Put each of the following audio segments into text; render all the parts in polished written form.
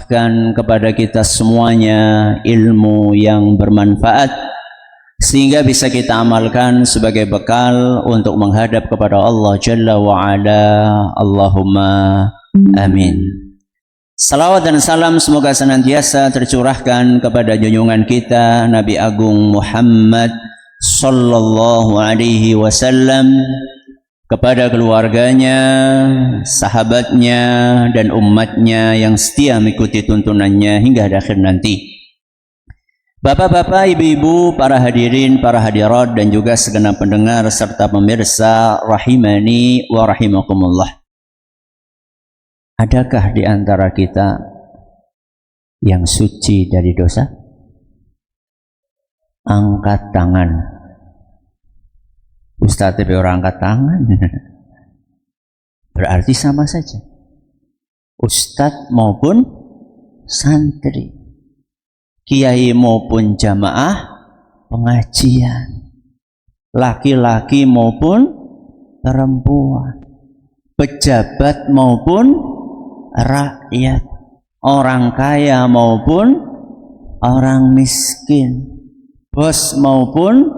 curahkan kepada kita semuanya ilmu yang bermanfaat sehingga bisa kita amalkan sebagai bekal untuk menghadap kepada Allah Jalla wa'ala. Allahumma amin. Salawat dan salam semoga senantiasa tercurahkan kepada junjungan kita Nabi Agung Muhammad sallallahu alaihi wasallam, kepada keluarganya, sahabatnya, dan umatnya yang setia mengikuti tuntunannya hingga akhir nanti. Bapak-bapak, ibu-ibu, para hadirin, para hadirat, dan juga segenap pendengar serta pemirsa rahimani wa rahimakumullah. Adakah di antara kita yang suci dari dosa? Angkat tangan. Ustadz tapi orang angkat tangan. Berarti sama saja, ustadz maupun santri, kiai maupun jamaah pengajian, laki-laki maupun perempuan, pejabat maupun rakyat, orang kaya maupun orang miskin, bos maupun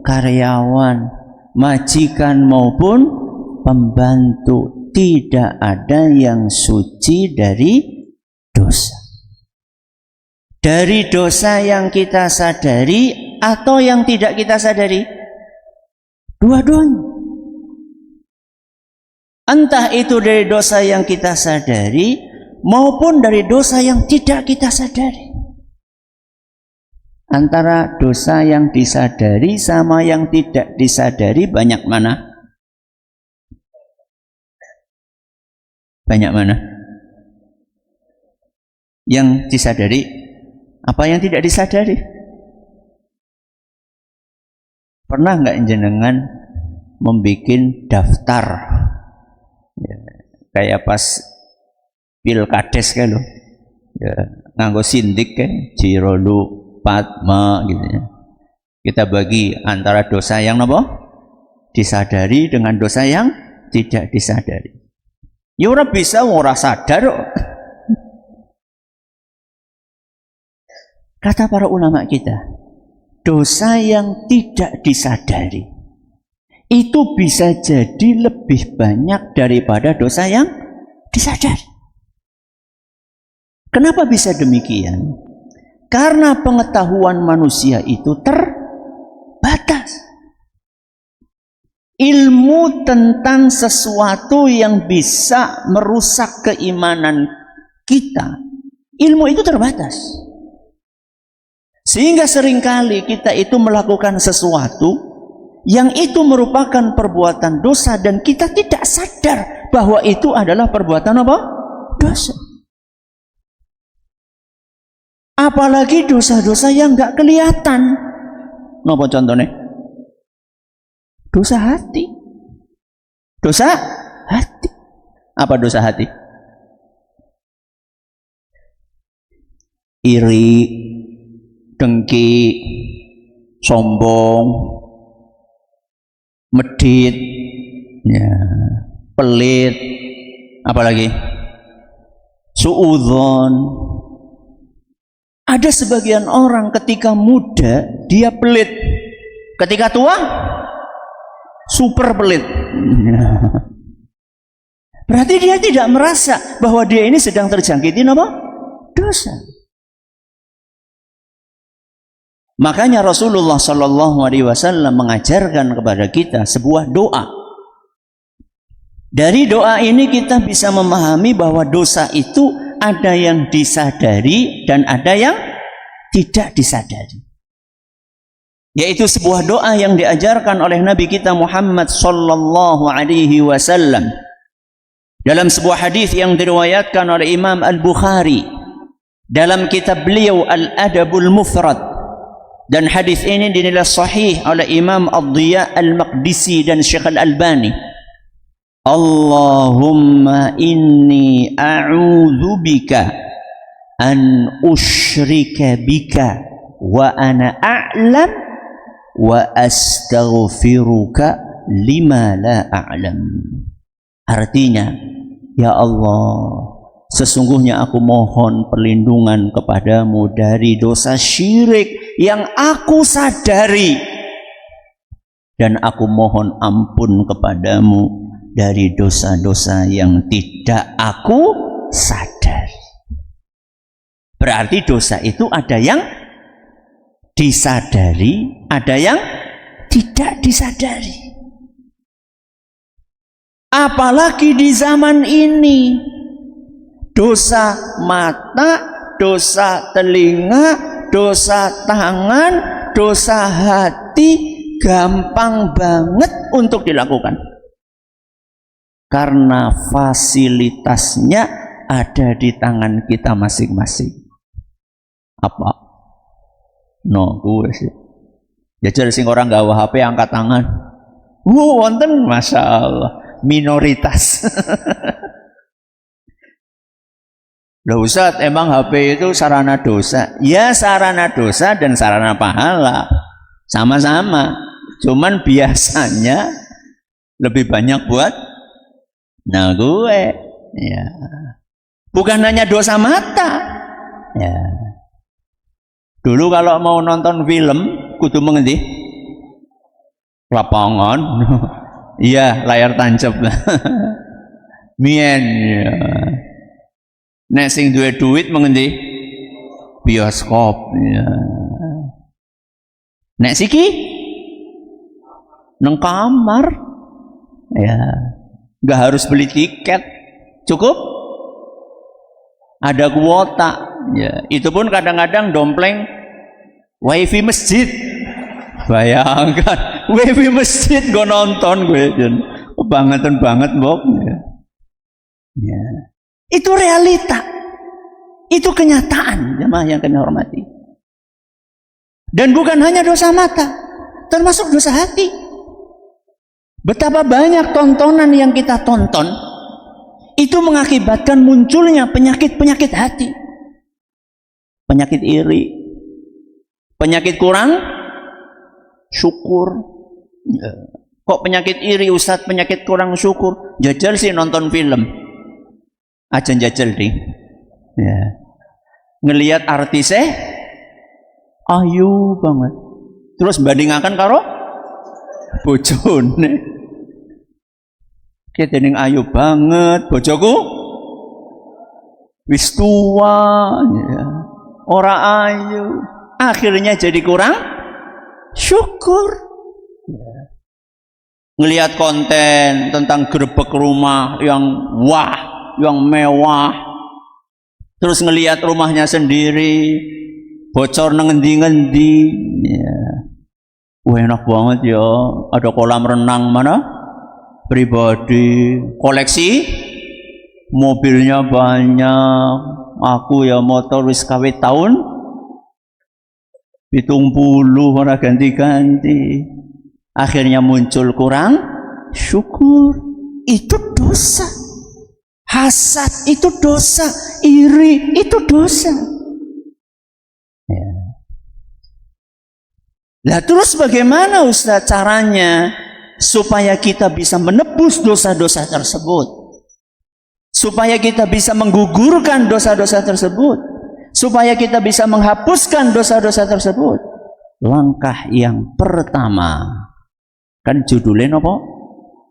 karyawan, majikan maupun pembantu. Tidak ada yang suci dari dosa. Dari dosa yang kita sadari atau yang tidak kita sadari, dua-duanya. Entah itu dari dosa yang kita sadari maupun dari dosa yang tidak kita sadari. Antara dosa yang disadari sama yang tidak disadari banyak mana? Banyak mana? Yang disadari apa yang tidak disadari? Pernah nggak jenengan membuat daftar ya, kayak pas pilkades kan lo ya, nganggo sindik kan, Jirolu Padma gitu ya. Kita bagi antara dosa yang apa? Disadari dengan dosa yang tidak disadari. Ya ora bisa ora sadar. Kata para ulama kita, dosa yang tidak disadari itu bisa jadi lebih banyak daripada dosa yang disadari. Kenapa bisa demikian? Karena pengetahuan manusia itu terbatas. Ilmu tentang sesuatu yang bisa merusak keimanan kita, ilmu itu terbatas. Sehingga seringkali kita itu melakukan sesuatu yang itu merupakan perbuatan dosa dan kita tidak sadar bahwa itu adalah perbuatan apa? Dosa. Apalagi dosa-dosa yang nggak kelihatan. Napa contohnya? Dosa hati. Dosa hati. Apa dosa hati? Iri, dengki, sombong, medit, ya, pelit, apalagi suudzon. Ada sebagian orang ketika muda dia pelit, ketika tua super pelit. Berarti dia tidak merasa bahwa dia ini sedang terjangkiti apa? Dosa. Makanya Rasulullah Shallallahu Alaihi Wasallam mengajarkan kepada kita sebuah doa. Dari doa ini kita bisa memahami bahwa dosa itu ada yang disadari dan ada yang tidak disadari. Yaitu sebuah doa yang diajarkan oleh Nabi kita Muhammad Sallallahu Alaihi Wasallam dalam sebuah hadis yang diriwayatkan oleh Imam Al-Bukhari dalam kitab beliau Al-Adabul Mufrad, dan hadis ini dinilai sahih oleh Imam Ad-Diya Al-Maqdisi dan Syekh Al-Albani. Allahumma inni a'udzu bika an usyrika bika wa ana a'lam wa astaghfiruka lima la a'lam. Artinya, ya Allah, Sesungguhnya aku mohon perlindungan kepadamu dari dosa syirik yang aku sadari, dan aku mohon ampun kepadamu dari dosa-dosa yang tidak aku sadari. Berarti dosa itu ada yang disadari, ada yang tidak disadari. Apalagi di zaman ini, dosa mata, dosa telinga, dosa tangan, dosa hati gampang banget untuk dilakukan. Karena fasilitasnya ada di tangan kita masing-masing. Apa? No, gue sih. Jajal sing orang gawa HP angkat tangan. Wonten, masya Allah, minoritas. Loh Ustaz, emang HP itu sarana dosa? Ya, sarana dosa dan sarana pahala. Sama-sama. Cuman biasanya lebih banyak buat gue. Ya. Bukan hanya dosa mata. Ya. Dulu kalau mau nonton film, kudu mengendi? Lapangan. Iya, layar tancap. Mien. Ya. Nek sing duwe duit mengendi? Bioskop. Ya. Nek siki nang kamar. Ya. Nggak harus beli tiket, cukup ada kuota. Ya. Itu pun kadang-kadang dompleng wifi masjid. Bayangkan wifi masjid gue nonton gue, kebangetan banget mbok. Ya. Itu realita, itu kenyataan jemaah yang kami hormati. Dan bukan hanya dosa mata, termasuk dosa hati. Betapa banyak tontonan yang kita tonton itu mengakibatkan munculnya penyakit-penyakit hati, penyakit iri, penyakit kurang syukur. Kok penyakit iri Ustadz, penyakit kurang syukur? Jajal sih nonton film aja, jajal ding ya. Ngelihat artisnya ayu banget, terus bandingakan karo bojone. Kedening ayu banget, bojoku wis tua ya. Ora ayu, akhirnya jadi kurang syukur ya. Ngelihat konten tentang gerbek rumah yang wah, yang mewah, terus ngelihat rumahnya sendiri bocor ngendi-ngendi ya. Wah, enak banget ya, ada kolam renang mana pribadi, koleksi mobilnya banyak. Aku ya motor wis kawit tahun 70 ora ganti-ganti. Akhirnya muncul kurang syukur. Itu dosa. Hasad itu dosa, iri itu dosa. Ya. Lah terus bagaimana Ustaz caranya supaya kita bisa menebus dosa-dosa tersebut, supaya kita bisa menggugurkan dosa-dosa tersebut, supaya kita bisa menghapuskan dosa-dosa tersebut? Langkah yang pertama, kan judulnya apa?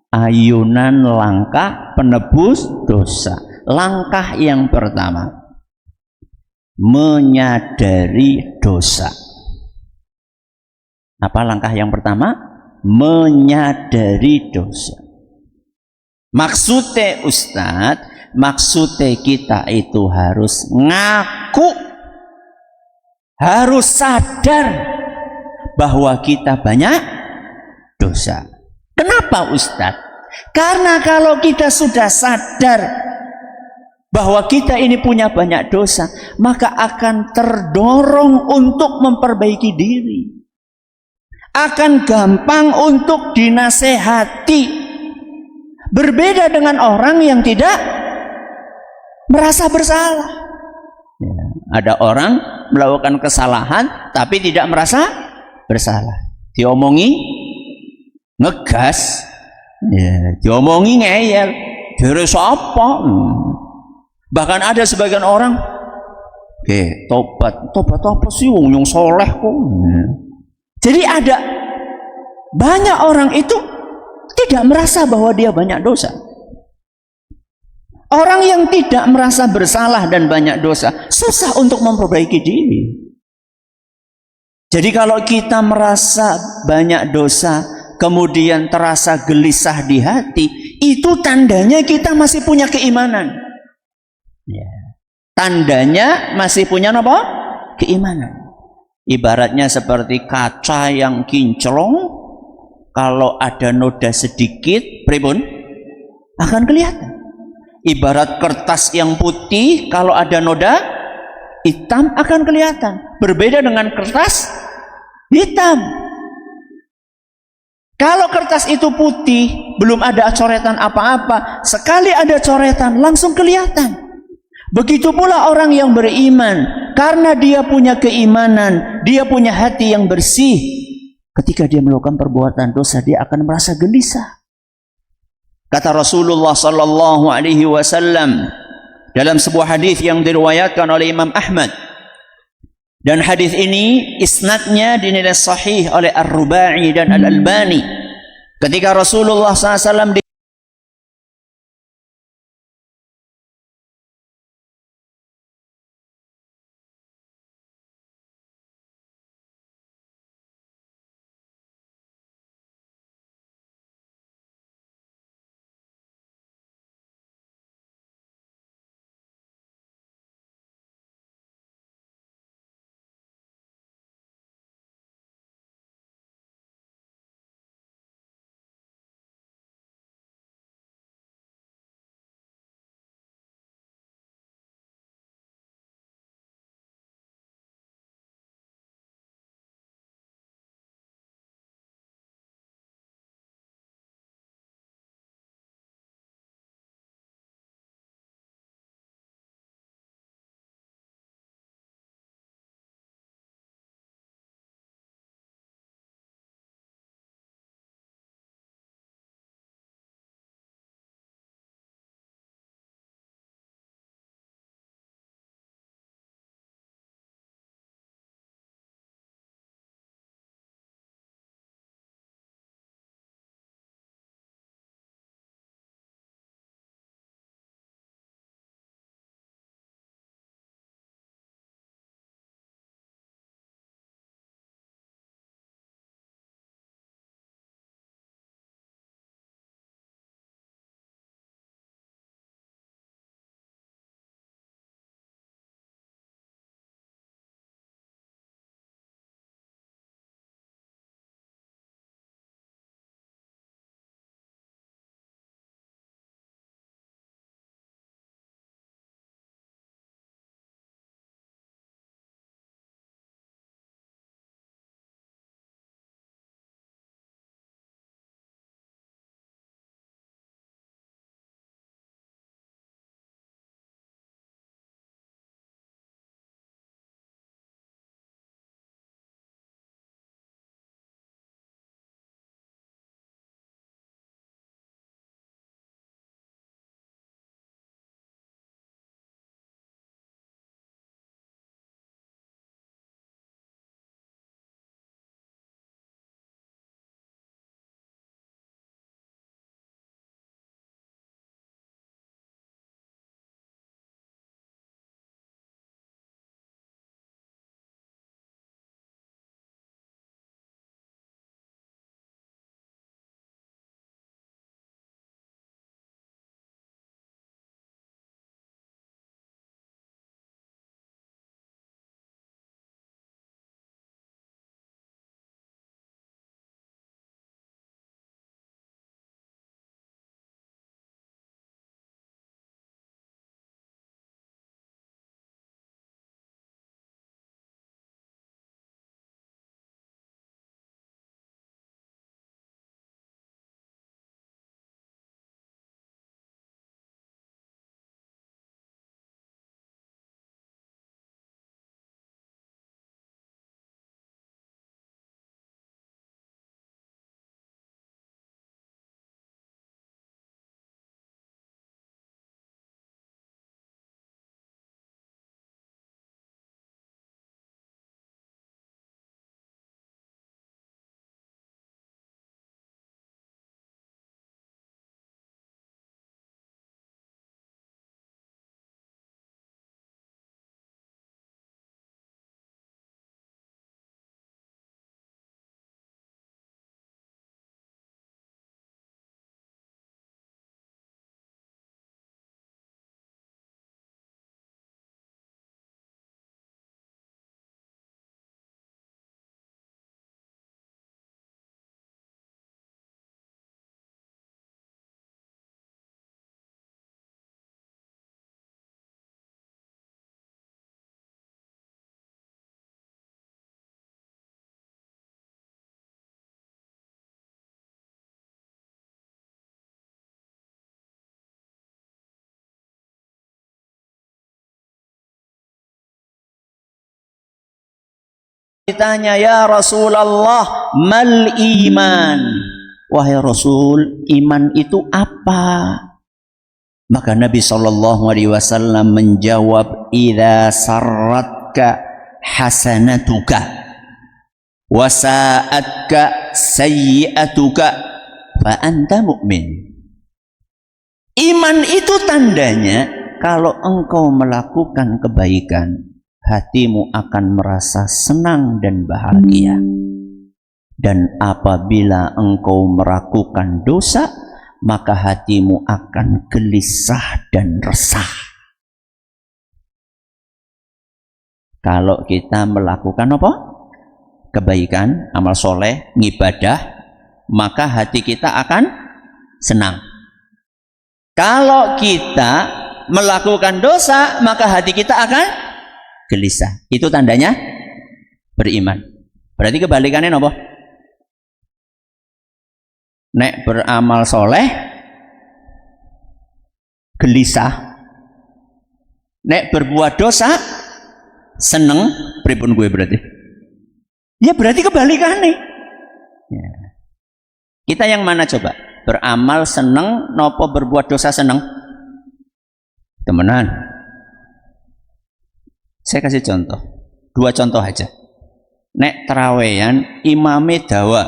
Ayunan langkah penebus dosa. Langkah yang pertama, menyadari dosa. Apa langkah yang pertama? Menyadari dosa. Maksudnya Ustadz, maksudnya kita itu harus ngaku, harus sadar bahwa kita banyak dosa. Kenapa Ustadz? Karena kalau kita sudah sadar bahwa kita ini punya banyak dosa, maka akan terdorong untuk memperbaiki diri, akan gampang untuk dinasehati. Berbeda dengan orang yang tidak merasa bersalah ya, ada orang melakukan kesalahan tapi tidak merasa bersalah, diomongi ngegas ya, diomongi ngeyel, dari siapa? Bahkan ada sebagian orang, tobat apa sih, wong soleh kok. Jadi ada banyak orang itu tidak merasa bahwa dia banyak dosa. Orang yang tidak merasa bersalah dan banyak dosa susah untuk memperbaiki diri. Jadi kalau kita merasa banyak dosa kemudian terasa gelisah di hati, itu tandanya kita masih punya keimanan. Ya. Tandanya masih punya apa? Keimanan. Ibaratnya seperti kaca yang kinclong, kalau ada noda sedikit, pripun? Akan kelihatan. Ibarat kertas yang putih, kalau ada noda hitam akan kelihatan. Berbeda dengan kertas hitam. Kalau kertas itu putih, belum ada coretan apa-apa, sekali ada coretan langsung kelihatan. Begitu pula orang yang beriman, karena dia punya keimanan, dia punya hati yang bersih. Ketika dia melakukan perbuatan dosa, dia akan merasa gelisah. Kata Rasulullah sallallahu alaihi wasallam dalam sebuah hadis yang diriwayatkan oleh Imam Ahmad, dan hadis ini isnadnya dinilai sahih oleh Ar-Rubai dan Al-Albani. Ketika Rasulullah SAW ditanya, ya Rasulullah, mal iman? Wahai Rasul, iman itu apa? Maka Nabi SAW menjawab, idza sarratka hasanatuka wa sa'atka sayyi'atuka fa anta mu'min. Iman itu tandanya kalau engkau melakukan kebaikan, hatimu akan merasa senang dan bahagia. Dan apabila engkau melakukan dosa, maka hatimu akan gelisah dan resah. Kalau kita melakukan apa? Kebaikan, amal soleh, ngibadah, maka hati kita akan senang. Kalau kita melakukan dosa, maka hati kita akan gelisah. Itu tandanya beriman. Berarti kebalikannya apa? Nek beramal soleh gelisah, nek berbuat dosa seneng. Pripun gue berarti? Ya berarti kebalikannya. Ya. Kita yang mana coba? Beramal seneng, nopo berbuat dosa seneng? Temenan. Saya kasih contoh, 2 contoh aja. Nek terawehan imame dawa,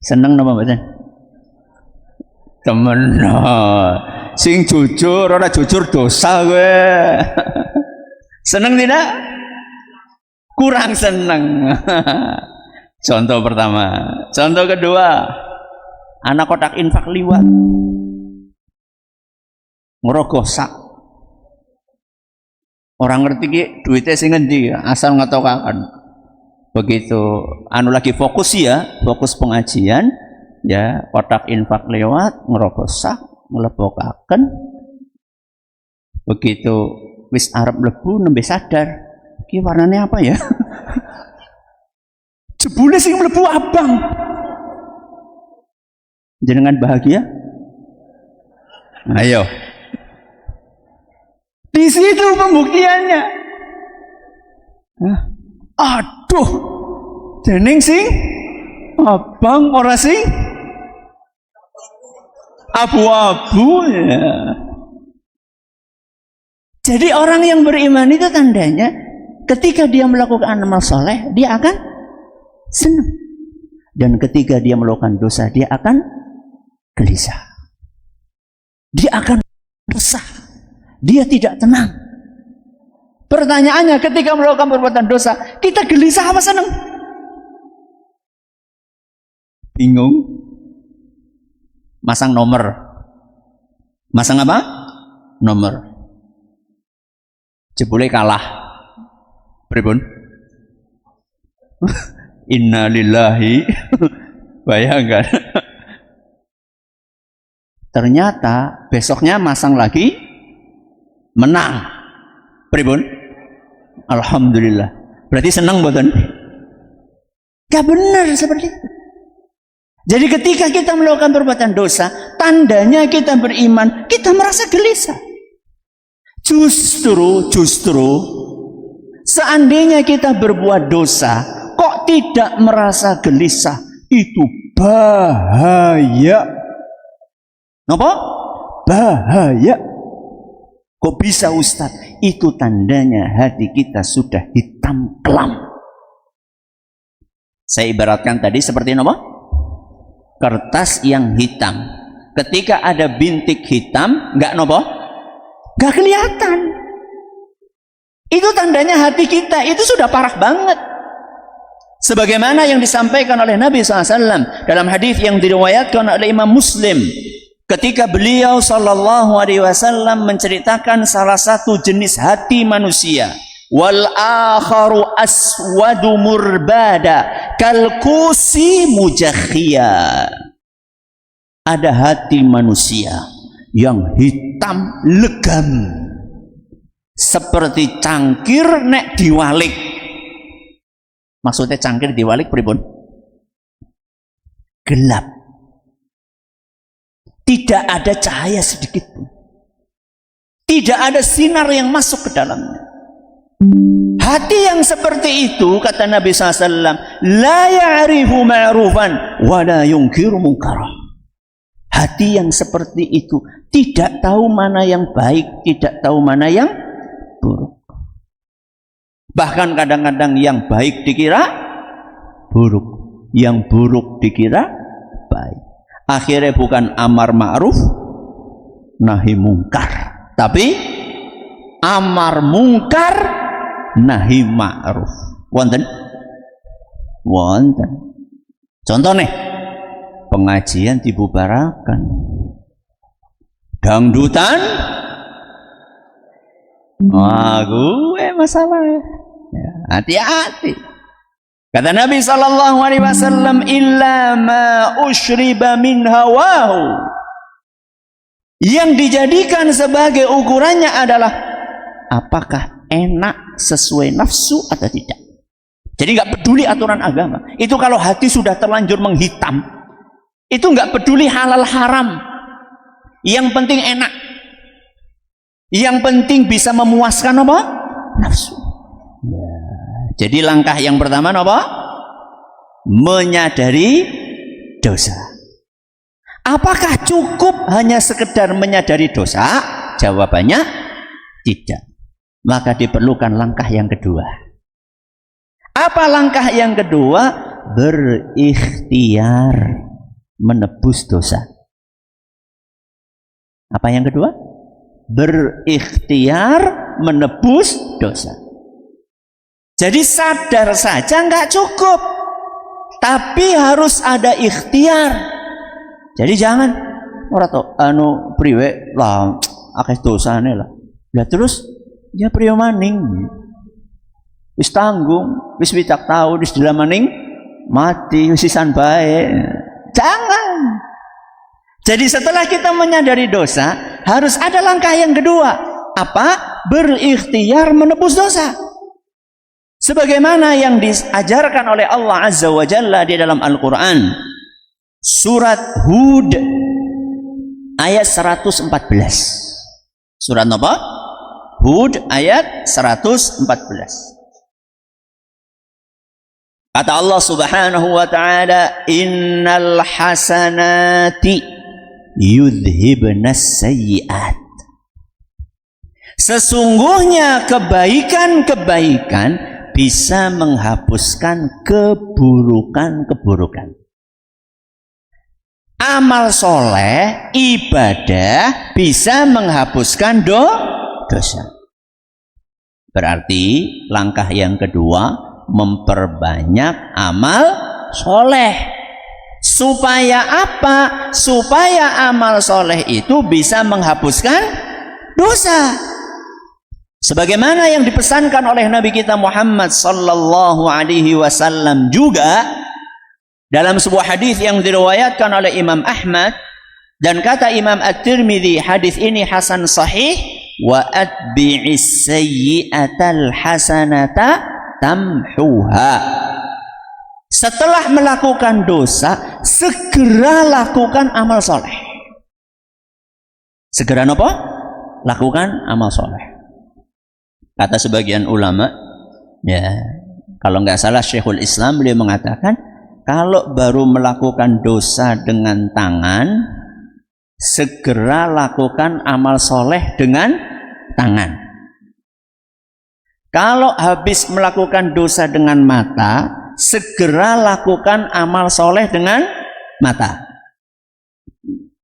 seneng napa mboten? Temen. Sing jujur ora jujur dosa kowe. Seneng tidak? Kurang seneng. Contoh pertama. Contoh kedua, anak kotak infak liwat, ngerogoh sak. Orang ngerti ki duitnya sing ngendi, asal ngetokaken. Begitu anu lagi fokus ya, fokus pengajian ya, kotak infak lewat, ngerogoh sak, ngelebokaken. Begitu wis arep mlebu nembe sadar, iki warnane apa ya? Jebule sing mlebu abang. Jenengan bahagia? Ayo. Di situ pembuktiannya. Aduh, dening sing abang ora sing abu-abu ya. Jadi orang yang beriman itu tandanya ketika dia melakukan amal soleh dia akan senang, dan ketika dia melakukan dosa dia akan gelisah, dia akan resah, dia tidak tenang. Pertanyaannya, ketika melakukan perbuatan dosa, kita gelisah apa senang? Bingung. Masang nomor. Masang apa? Nomor. Jebule kalah. Pripun? Inna lillahi. Bayangkan. Ternyata besoknya masang lagi, menang. Pripun? Alhamdulillah. Berarti senang buatan? Gak benar seperti itu. Jadi ketika kita melakukan perbuatan dosa, tandanya kita beriman, kita merasa gelisah. Justru seandainya kita berbuat dosa kok tidak merasa gelisah, itu bahaya. Apa? Bahaya. Kok bisa Ustaz? Itu tandanya hati kita sudah hitam kelam. Saya ibaratkan tadi seperti apa? Kertas yang hitam. Ketika ada bintik hitam, nggak nopo? Nggak kelihatan. Itu tandanya hati kita itu sudah parah banget. Sebagaimana yang disampaikan oleh Nabi SAW dalam hadis yang diriwayatkan oleh Imam Muslim. Ketika beliau SAW menceritakan salah satu jenis hati manusia, wal akharu aswadu murbada kalkusi mujakhia. Ada hati manusia yang hitam legam seperti cangkir nek diwalik. Maksudnya cangkir diwalik pripun? Gelap. Tidak ada cahaya sedikit pun. Tidak ada sinar yang masuk ke dalamnya. Hati yang seperti itu, kata Nabi SAW, la ya'rifu ma'rufan wa la yungkiru munkarah. Hati yang seperti itu tidak tahu mana yang baik, tidak tahu mana yang buruk. Bahkan kadang-kadang yang baik dikira buruk, yang buruk dikira baik. Akhirnya bukan amar ma'ruf nahi mungkar, tapi amar mungkar nahi ma'ruf. Wonten? Wonten. Contoh nih, pengajian dibubarkan, dangdutan, gue masalah. Ya, hati-hati. Kata Nabi SAW, illa ma ushriba min hawahu. Yang dijadikan sebagai ukurannya adalah apakah enak sesuai nafsu atau tidak. Jadi nggak peduli aturan agama. Itu kalau hati sudah terlanjur menghitam, itu nggak peduli halal haram. Yang penting enak. Yang penting bisa memuaskan apa? Nafsu. Ya. Jadi langkah yang pertama apa? Menyadari dosa. Apakah cukup hanya sekedar menyadari dosa? Jawabannya tidak. Maka diperlukan langkah yang kedua. Apa langkah yang kedua? Berikhtiar menebus dosa. Apa yang kedua? Berikhtiar menebus dosa. Jadi sadar saja nggak cukup, tapi harus ada ikhtiar. Jadi jangan ora to priwe lah akeh dosane lah. Lah terus ya priyo maning. Wis tanggung, wis widak tau, wis dalam maning mati, wis sisan bae. Jangan. Jadi setelah kita menyadari dosa, harus ada langkah yang kedua. Apa? Berikhtiar menebus dosa. Sebagaimana yang diajarkan oleh Allah Azza wa Jalla di dalam Al-Quran. Surat Hud ayat 114. Surat apa? Hud ayat 114. Kata Allah Subhanahu wa taala, "Innal hasanati yudhibnas sayyi'at." Sesungguhnya kebaikan-kebaikan bisa menghapuskan keburukan-keburukan. Amal soleh, ibadah bisa menghapuskan dosa. Berarti langkah yang kedua, memperbanyak amal soleh. Supaya apa? Supaya amal soleh itu bisa menghapuskan dosa. Sebagaimana yang dipesankan oleh Nabi kita Muhammad sallallahu alaihi wasallam juga dalam sebuah hadis yang diriwayatkan oleh Imam Ahmad, dan kata Imam At-Tirmidzi hadis ini hasan sahih, wa atbi'is sayyi'atal hasanata tamhuha. Setelah melakukan dosa, segera lakukan amal soleh. Segera apa? Lakukan amal soleh. Kata sebagian ulama, ya, kalau nggak salah Syekhul Islam, beliau mengatakan, kalau baru melakukan dosa dengan tangan, segera lakukan amal soleh dengan tangan. Kalau habis melakukan dosa dengan mata, segera lakukan amal soleh dengan mata.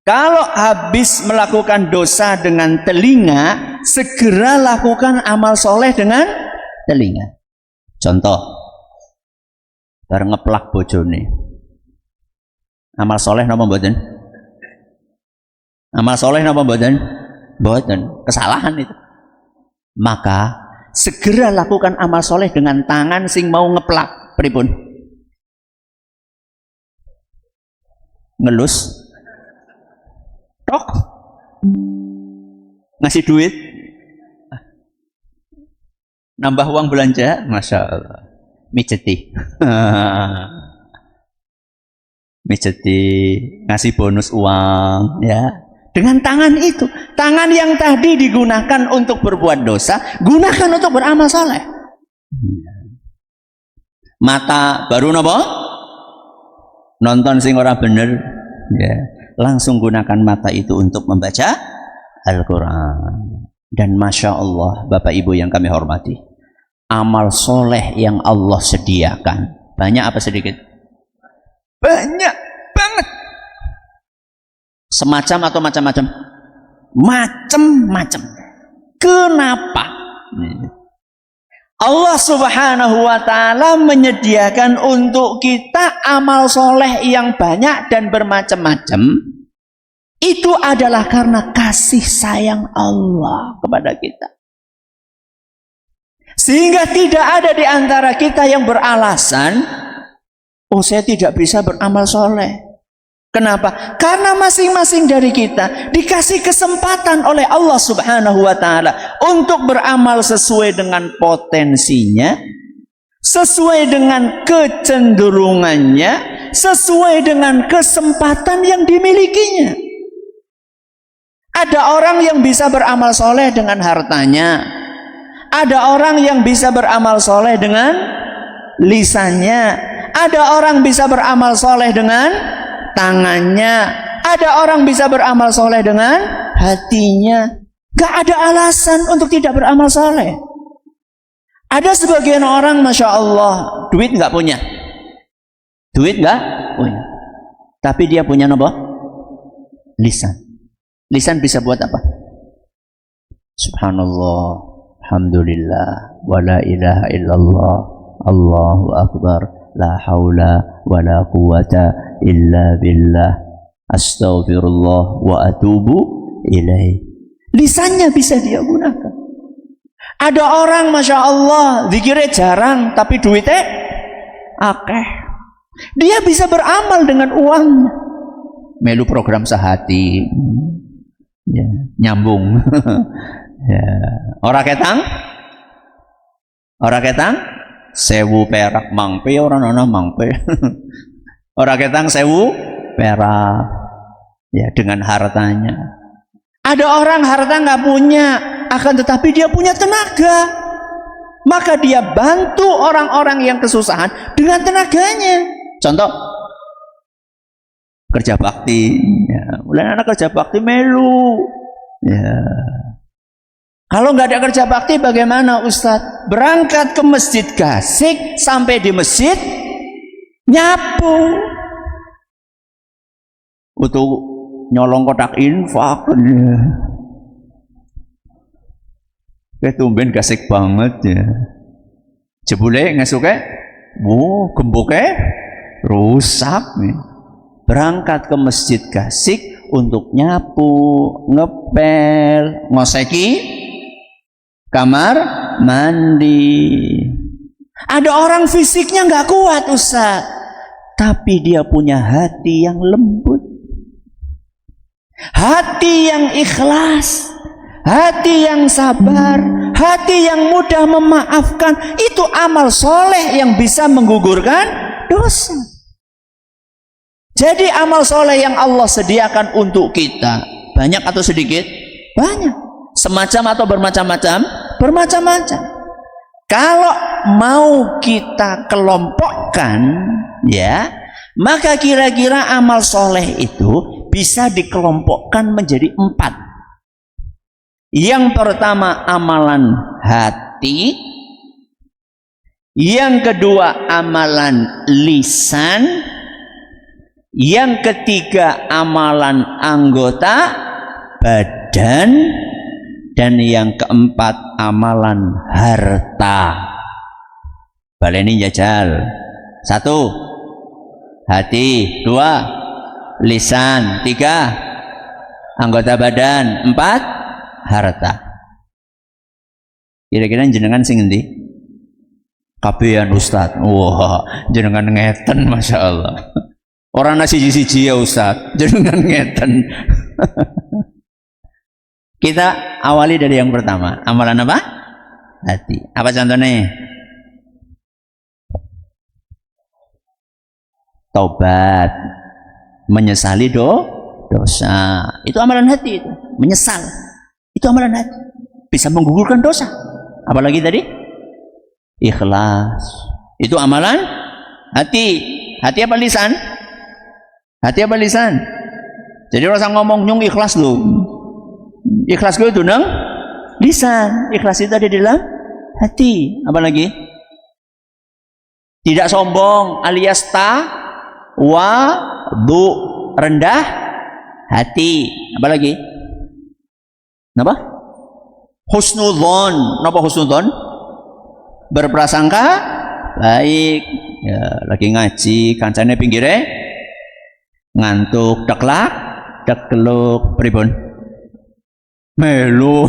Kalau habis melakukan dosa dengan telinga, segera lakukan amal soleh dengan telinga. Contoh, bareng ngeplak bojone, amal soleh napa mboten? Amal soleh napa mboten? Mboten, kesalahan itu. Maka segera lakukan amal soleh dengan tangan sing mau ngeplak. Pripun? Ngelus, tok, ngasih duit, nambah uang belanja, masya Allah, mijeti, mijeti, ngasih bonus uang, ya. Dengan tangan itu Tangan yang tadi digunakan untuk berbuat dosa, gunakan untuk beramal soleh. Mata baru nopo? Nonton sing ora bener, ya. Langsung gunakan mata itu untuk membaca Al-Quran. Dan Masya Allah, Bapak Ibu yang kami hormati, amal soleh yang Allah sediakan, banyak apa sedikit? Banyak banget. Semacam atau macam-macam? Macam-macam. Kenapa? Allah Subhanahu wa ta'ala menyediakan untuk kita amal soleh yang banyak dan bermacam-macam. Itu adalah karena kasih sayang Allah kepada kita. Sehingga tidak ada di antara kita yang beralasan, oh saya tidak bisa beramal soleh. Kenapa? Karena masing-masing dari kita dikasih kesempatan oleh Allah Subhanahu wa ta'ala untuk beramal sesuai dengan potensinya, sesuai dengan kecenderungannya, sesuai dengan kesempatan yang dimilikinya. Ada orang yang bisa beramal soleh dengan hartanya, ada orang yang bisa beramal soleh dengan lisannya, ada orang bisa beramal soleh dengan tangannya, ada orang bisa beramal soleh dengan hatinya. Gak ada alasan untuk tidak beramal soleh. Ada sebagian orang, Masya Allah, duit gak punya, duit gak punya, tapi dia punya apa? Lisan. Lisan bisa buat apa? Subhanallah, alhamdulillah, wa la ilaha illallah, Allahu akbar, la haula wa la quwata illa billah, astaghfirullah wa atubu ilaih. Lisannya bisa dia gunakan. Ada orang Masya Allah zikirnya jarang tapi duitnya akeh. Dia bisa beramal dengan uangnya. Melu program sehati, ya, nyambung. Ya. Ora ketang, ora ketang, 1000 perak mangpe, orang ana mangpe. Ora ketang 1000 perak, ya, dengan hartanya. Ada orang harta nggak punya, akan tetapi dia punya tenaga, maka dia bantu orang-orang yang kesusahan dengan tenaganya. Contoh, kerja bakti, ya, mulai anak kerja bakti melu, ya. Kalau nggak ada kerja bakti bagaimana Ustadz? Berangkat ke masjid Gasik, sampai di masjid nyapu, untuk nyolong kotak infak. Ketumben Gasik banget ya. Jebule ngesuke, gemboke rusak nih. Berangkat ke masjid Gasik untuk nyapu, ngepel, ngoseki kamar mandi. Ada orang fisiknya nggak kuat Ustaz, tapi dia punya hati yang lembut, hati yang ikhlas, hati yang sabar, hati yang mudah memaafkan. Itu amal soleh yang bisa menggugurkan dosa. Jadi amal soleh yang Allah sediakan untuk kita banyak atau sedikit? Banyak. Semacam atau bermacam-macam? Bermacam-macam. Kalau mau kita kelompokkan, ya, maka kira-kira amal soleh itu bisa dikelompokkan menjadi 4. Yang pertama amalan hati, yang kedua amalan lisan, yang ketiga amalan anggota badan, dan yang keempat amalan harta. Baleni jajal. 1 hati, 2 lisan, 3 anggota badan, 4 harta. Kira-kira jenengan sing endi? Kabehan Ustaz. Wah, jenengan ngeten Masya Allah. Orang nasi siji ya Ustaz, jenengan ngeten. Kita awali dari yang pertama. Amalan apa? Hati. Apa contohnya? Taubat, menyesali dosa. Itu amalan hati itu, menyesal. Itu amalan hati. Bisa menggugurkan dosa. Apalagi tadi? Ikhlas. Itu amalan hati. Hati apa lisan? Hati apa lisan? Jadi orang ngomong nyung ikhlas lu. Ikhlas gue itu nang lisan. Ikhlas itu ada di dalam hati. Apalagi? Tidak sombong alias du rendah hati. Apalagi? Kenapa? Husnudzon. Kenapa husnudzon? Berprasangka baik. Ya, lagi ngaji, kancane pinggire ngantuk, deklak, dekluk, pripun? Melu.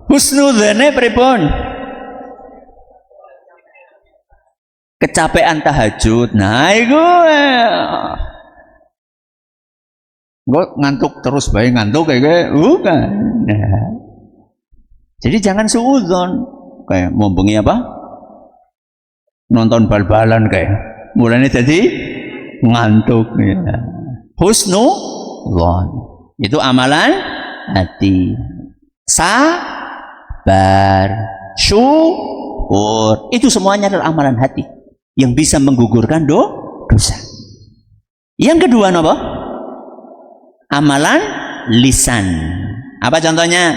Husnudzone pripun? Kecapean tahajud. Nah, iku gue ngantuk terus bae ngantuk kayak bukan. Nah. Jadi jangan suudzon kayak mau bengi apa? Nonton bal-balan kayak mulanya jadi ngantuk ya. Husnudzon itu amalan hati. Sabar, syukur, itu semuanya adalah amalan hati yang bisa menggugurkan dosa. Yang kedua apa? Amalan lisan. Apa contohnya?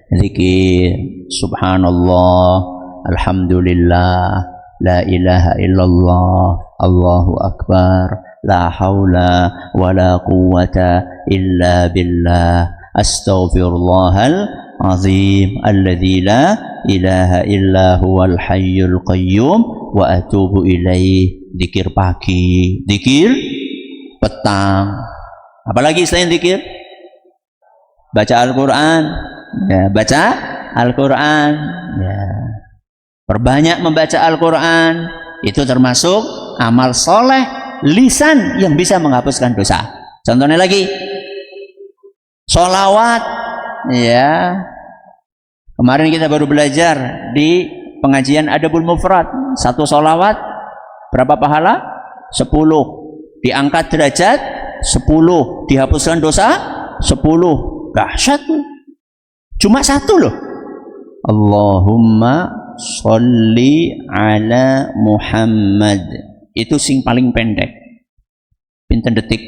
Zikir, subhanallah, alhamdulillah, la ilaha illallah, Allahu akbar, la haula wa la quwwata illa billah, astaghfirullahal azim, alladzi la ilaha illa huwal hayyul qayyum wa atubu ilaih. Zikir pagi, zikir petang. Apalagi selain zikir? Baca Al-Quran. Ya, baca Al-Quran. Ya. Perbanyak membaca Al-Quran, itu termasuk amal soleh lisan yang bisa menghapuskan dosa. Contohnya lagi, sholawat. Ya, kemarin kita baru belajar di pengajian Adabul Mufrad. Satu sholawat berapa pahala? 10. Diangkat derajat 10. Dihapuskan dosa 10. Dahsyat. Cuma satu loh. Allahumma sholli ala Muhammad. Itu sing paling pendek. Pinten detik?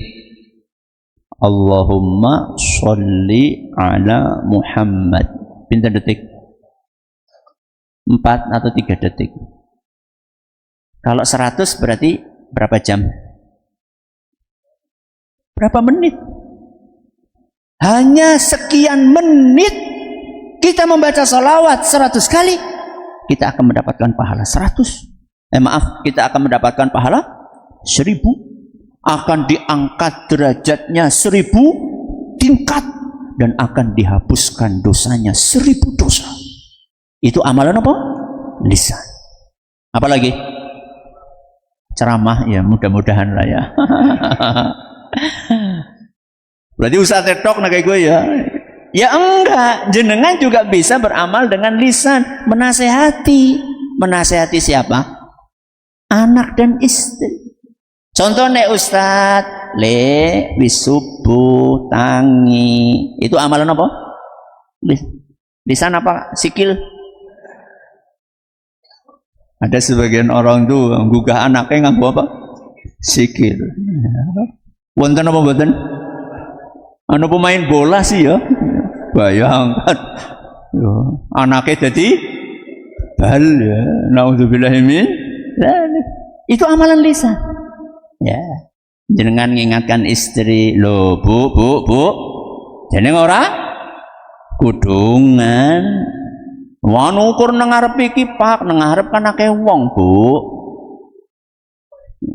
Allahumma sholli ala Muhammad. Pinten detik? 4 atau 3 detik. Kalau 100 berarti berapa jam? Berapa menit? Hanya sekian menit kita membaca salawat 100 kali, kita akan mendapatkan pahala 100. Kita akan mendapatkan pahala 1000. Akan diangkat derajatnya 1000 tingkat dan akan dihapuskan dosanya 1000 dosa. Itu amalan apa? Lisan. Apalagi? Ceramah ya, mudah-mudahan lah ya. Berarti usaha TikTok nah kayak gue ya. Ya enggak, jenengan juga bisa beramal dengan lisan, menasehati. Menasehati siapa? Anak dan istri. Contohnya Ustadz, wisubuh, tangi. Itu amalan apa? Lisan apa? Sikil. Ada sebagian orang tuh gugah anaknya nganggo apa? Sikil. Wonten apa mboten? Anu pemain bola sih ya. Bayangkan. Anaknya jadi bal ya. Nauzubillah min. Itu amalan lisan. Ya. Jenengan ngingatkan istri, "Loh, Bu. Jeneng ora kudungan. Wanu ukur nang ngarep iki, Pak, nang ngarep kan akeh wong, Bu.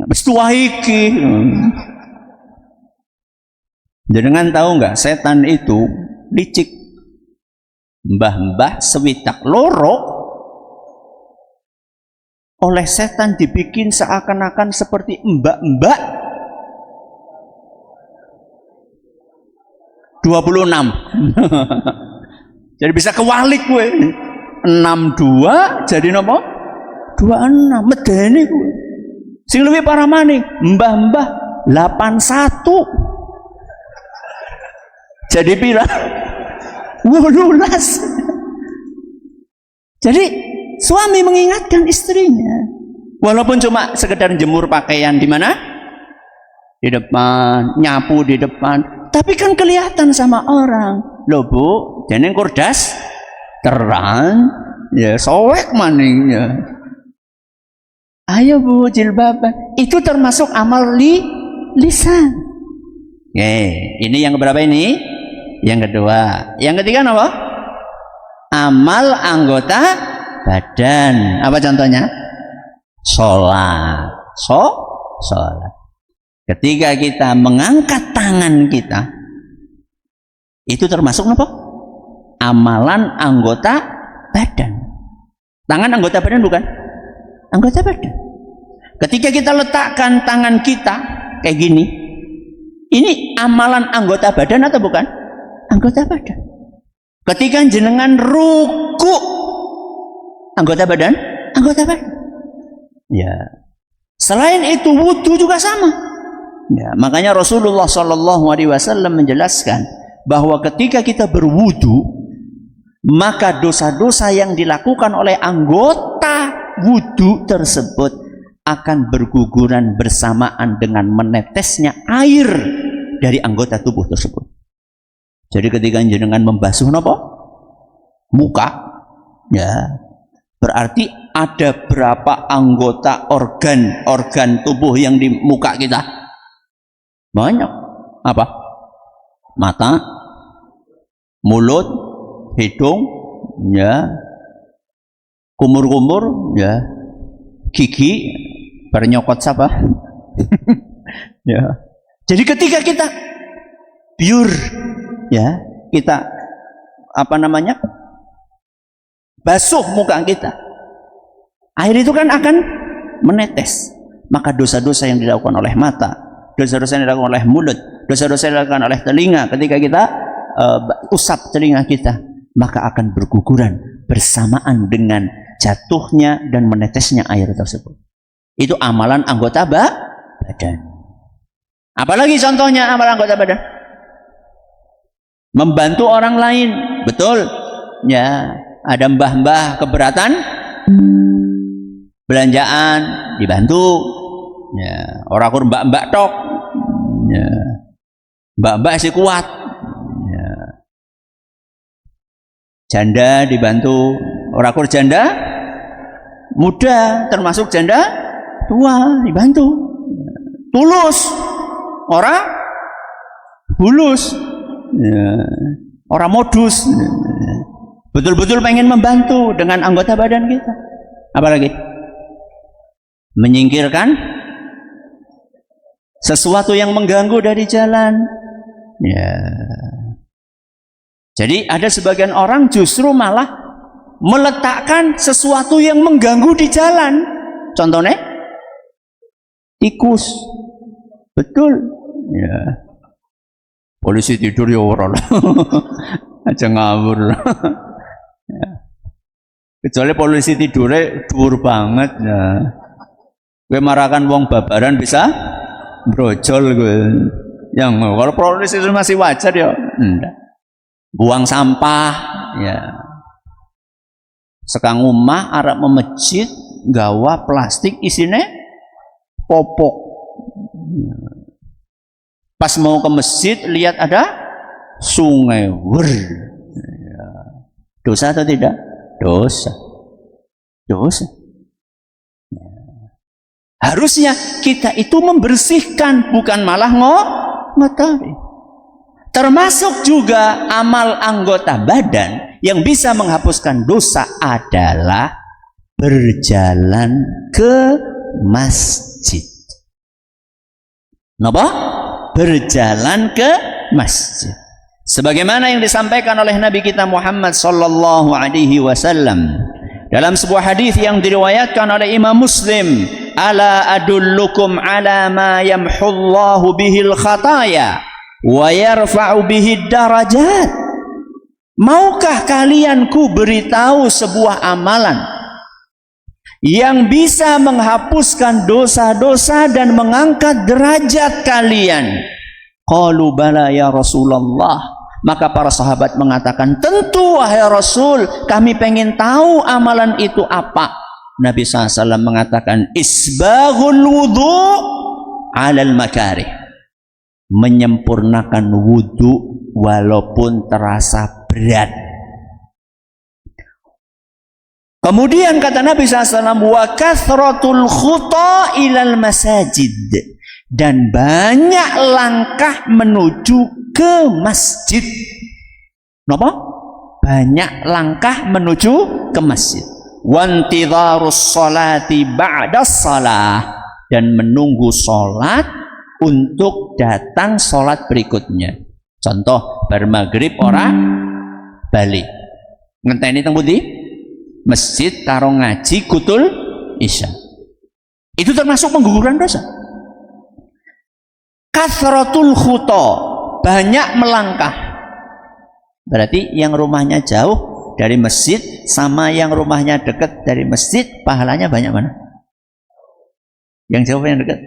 Wis tuwa iki." Jenengan tahu nggak, setan itu licik. Mbah-mbah sewidak loro oleh setan dibikin seakan-akan seperti mbak-mbak 26. Jadi bisa kewalik gue. 62 jadi nopo? 26. Medeni gue. Sing luwih parah maning, mbah-mbah 81. Jadi pira? 18. Jadi suami mengingatkan istrinya, walaupun cuma sekedar jemur pakaian di mana? Di depan, nyapu di depan, tapi kan kelihatan sama orang. Loh Bu, jeneng kurdas terang, ya sowek maningnya. Ayo Bu, jilbaban. Itu termasuk amal lisan. Ini yang keberapa ini? Yang kedua. Yang ketiga apa? Amal anggota badan. Apa contohnya? Sholat. Sholat. Ketika kita mengangkat tangan kita, itu termasuk apa? Amalan anggota badan. Tangan anggota badan bukan? Anggota badan. Ketika kita letakkan tangan kita kayak gini, ini amalan anggota badan atau bukan? Anggota badan. Ketika jenengan ruku, anggota badan? Anggota badan. Ya. Selain itu wudu juga sama. Ya, makanya Rasulullah SAW menjelaskan bahwa ketika kita berwudu, maka dosa-dosa yang dilakukan oleh anggota wudu tersebut akan berguguran bersamaan dengan menetesnya air dari anggota tubuh tersebut. Jadi ketika jenengan membasuh apa? Muka, ya, berarti ada berapa anggota organ tubuh yang di muka kita? Banyak. Apa? Mata, mulut, hidung, ya, kumur-kumur, ya, gigi, bernyokot siapa? Ya. Jadi ketika kita pure, ya, kita basuh muka kita, air itu kan akan menetes. Maka dosa-dosa yang dilakukan oleh mata, dosa-dosa yang dilakukan oleh mulut, dosa-dosa yang dilakukan oleh telinga, ketika kita usap telinga kita, maka akan berguguran bersamaan dengan jatuhnya dan menetesnya air tersebut. Itu amalan anggota badan. Apalagi contohnya amalan anggota badan? Membantu orang lain, betul? Ya, ada mbah-mbah keberatan belanjaan, dibantu. Ya, orang kur mbak-mbak tok. Ya. Mbak-mbak sih kuat. Ya. Janda dibantu, orang kur janda muda, termasuk janda tua dibantu. Tulus, orang bulus. Ya. Orang modus. Betul-betul pengen membantu dengan anggota badan kita. Apalagi menyingkirkan sesuatu yang mengganggu dari jalan. Ya. Jadi ada sebagian orang justru malah meletakkan sesuatu yang mengganggu di jalan. Contohnya tikus. Betul. Ya. Polisi tidur ya orang. Aja ngawur. Ya. Kecuali polisi tidurnya dhuwur banget ya. Gue marahkan wong babaran bisa brojol gue. Yang kalau polisi itu masih wajar ya. Enggak. Buang sampah ya. Sekang omah arep memejit gawa plastik isine popok. Pas mau ke masjid lihat ada sungai. Ya. Dosa atau tidak? Dosa. Dosa. Ya. Harusnya kita itu membersihkan, bukan malah ngotori. Termasuk juga amal anggota badan yang bisa menghapuskan dosa adalah berjalan ke masjid. Napa? Berjalan ke masjid. Sebagaimana yang disampaikan oleh Nabi kita Muhammad sallallahu alaihi wasallam dalam sebuah hadis yang diriwayatkan oleh Imam Muslim, ala adullukum ala ma yamhullahu bihil khataya wa yarfa'u bihid darajat. Maukah kalian ku beritahu sebuah amalan yang bisa menghapuskan dosa-dosa dan mengangkat derajat kalian? Qalu bala ya Rasulullah. Maka para sahabat mengatakan, tentu wahai Rasul, kami pengen tahu amalan itu apa. Nabi SAW mengatakan, isbaghul wudu alal makarih, menyempurnakan wudu walaupun terasa berat. Kemudian kata Nabi SAW, wa kathratul khuta ilal masajid, dan banyak langkah menuju ke masjid. Kenapa? Banyak langkah menuju ke masjid. Wantidharus sholati ba'da shalah, dan menunggu sholat untuk datang sholat berikutnya. Contoh, bar maghrib ora balik, ngenteni teng pundi? Masjid karo ngaji kutul isya. Itu termasuk pengguguran dosa. Kathratul khuta, banyak melangkah. Berarti yang rumahnya jauh dari masjid sama yang rumahnya dekat dari masjid, pahalanya banyak mana? Yang jauh, yang dekat.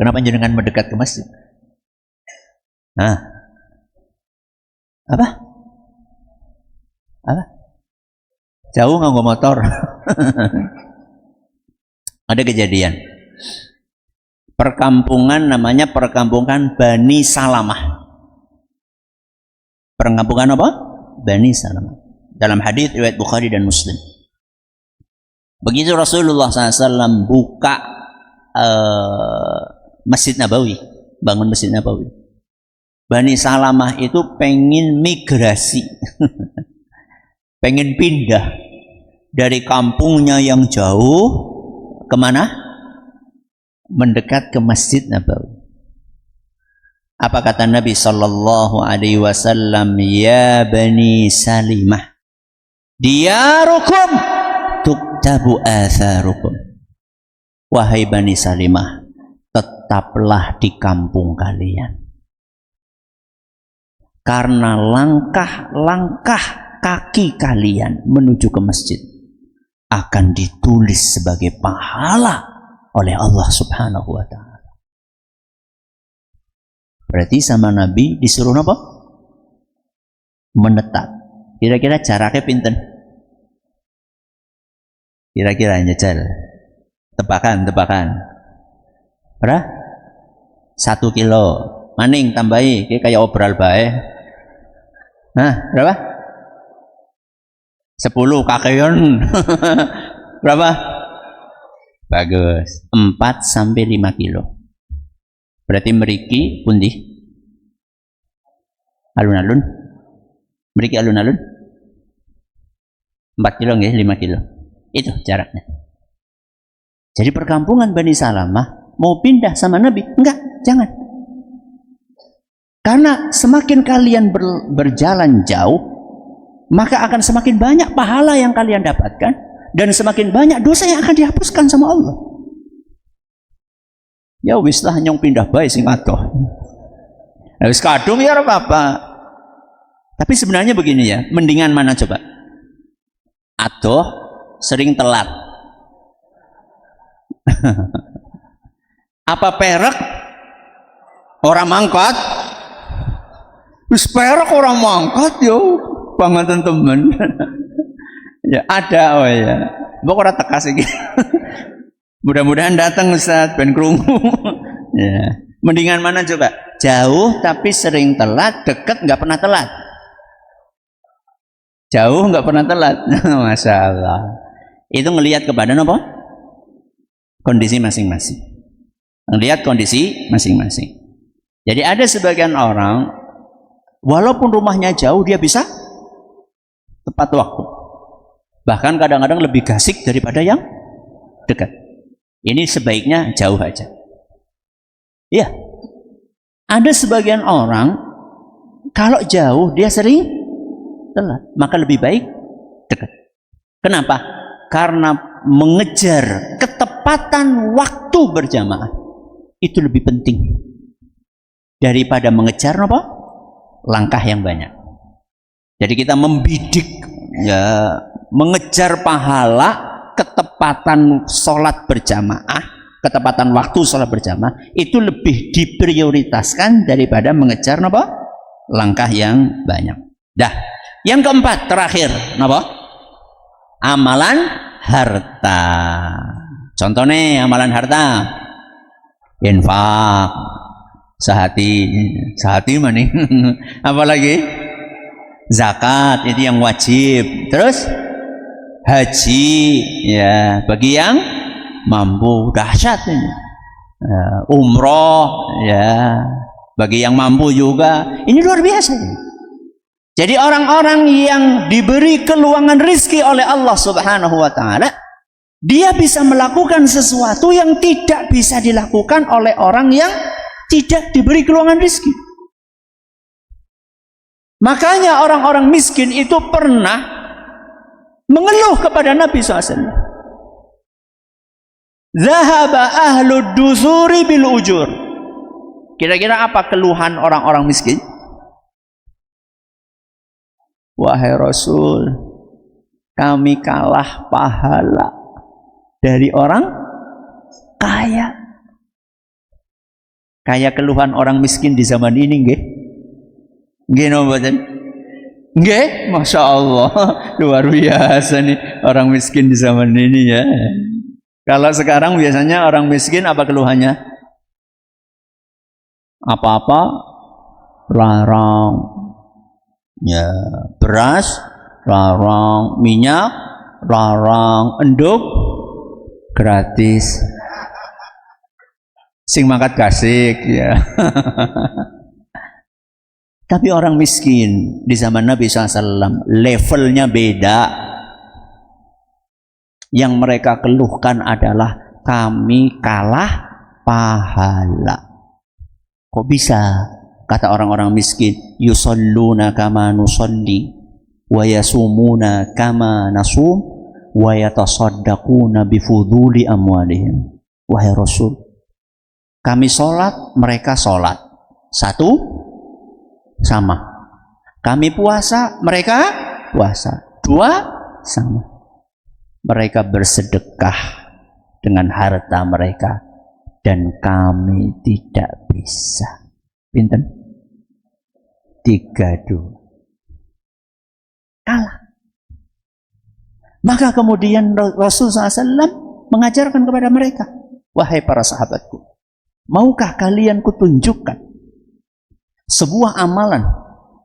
Kenapa jenengan mendekat ke masjid? Nah, apa? Jauh nganggo motor. Ada kejadian perkampungan, namanya perkampungan Bani Salamah. Perkampungan apa? Bani Salamah. Dalam hadis riwayat Bukhari dan Muslim. Begitu Rasulullah SAW buka Masjid Nabawi, bangun Masjid Nabawi, Bani Salamah itu pengen migrasi. Pengen pindah dari kampungnya yang jauh kemana? Mendekat ke Masjid Nabawi. Apa kata Nabi Sallallahu Alaihi Wasallam? Ya Bani Salimah, diyarukum tuktabu atharukum. Wahai Bani Salimah, tetaplah di kampung kalian, karena langkah-langkah kaki kalian menuju ke masjid akan ditulis sebagai pahala oleh Allah Subhanahu wa ta'ala. Berarti sama Nabi disuruh apa? Menetap. Kira-kira jaraknya pinten? Kira-kira nyejal. Tebakan. Berapa? 1 kilo. Maning tambahi, kayak obral bae. Nah, berapa? 10 kakeon. Berapa? Bagus. 4 sampai 5 kilo. Berarti meriki pundi? Alun-alun. Meriki alun-alun. 4 kilo nggih, 5 kilo. Itu jaraknya. Jadi perkampungan Bani Salamah mau pindah sama Nabi? Enggak, jangan. Karena semakin kalian berjalan jauh, maka akan semakin banyak pahala yang kalian dapatkan, dan semakin banyak dosa yang akan dihapuskan sama Allah. Ya wis lah, nyong pindah bae sing atoh. Wis kadung ya apa-apa. Tapi sebenarnya begini ya, mendingan mana coba? Atoh sering telat. Apa perak orang mangkat? Wis perak orang mangkat yo. Banget teman. Ya ada, oh ya. Mbok ora teka sih. Mudah-mudahan datang Ustaz ben krungu. Ya. Mendingan mana coba? Jauh tapi sering telat, dekat nggak pernah telat. Jauh nggak pernah telat. Masya Allah. Itu ngelihat kepada apa? Kondisi masing-masing. Ngelihat kondisi masing-masing. Jadi ada sebagian orang, walaupun rumahnya jauh, dia bisa tepat waktu. Bahkan kadang-kadang lebih gasik daripada yang dekat. Ini sebaiknya jauh aja. Ya, ada sebagian orang kalau jauh dia sering telat, maka lebih baik dekat. Kenapa? Karena mengejar ketepatan waktu berjamaah itu lebih penting daripada mengejar apa? Langkah yang banyak. Jadi kita membidik, ya, mengejar pahala ketepatan sholat berjamaah, ketepatan waktu sholat berjamaah itu lebih diprioritaskan daripada mengejar apa? Langkah yang banyak. Dah, yang keempat terakhir apa? Amalan harta. Contohnya amalan harta, infak, sehati mana? Apalagi zakat itu yang wajib. Terus haji ya bagi yang mampu, dahsyat ini. Umroh ya bagi yang mampu juga. Ini luar biasa. Jadi orang-orang yang diberi keluangan rizki oleh Allah Subhanahu wa ta'ala, dia bisa melakukan sesuatu yang tidak bisa dilakukan oleh orang yang tidak diberi keluangan rizki. Makanya orang-orang miskin itu pernah mengeluh kepada Nabi SAW. Zahaba ahlud dusuri bil ujur. Kira-kira apa keluhan orang-orang miskin? Wahai Rasul, kami kalah pahala dari orang kaya. Kayak keluhan orang miskin di zaman ini, nggih? Nggih napa mboten? Nggih, Masya Allah. Luar biasa nih orang miskin di zaman ini ya. Kalau sekarang biasanya orang miskin apa keluhannya? Apa-apa larang. Ya, beras larang, minyak larang, enduk gratis. Sing mangkat kasik ya. Tapi orang miskin di zaman Nabi SAW levelnya beda. Yang mereka keluhkan adalah kami kalah pahala. Kok bisa? Kata orang-orang miskin, yusalluna kama nusalli wa yasumuna kama nasum wa yatasaddaquna bifuduli amwalihim. Wahai Rasul, kami sholat, mereka sholat. Satu, sama. Kami puasa, mereka puasa. Dua, sama. Mereka bersedekah dengan harta mereka dan kami tidak bisa. Pinten? 3-2. Kalah. Maka kemudian Rasulullah SAW mengajarkan kepada mereka, wahai para sahabatku, maukah kalian kutunjukkan sebuah amalan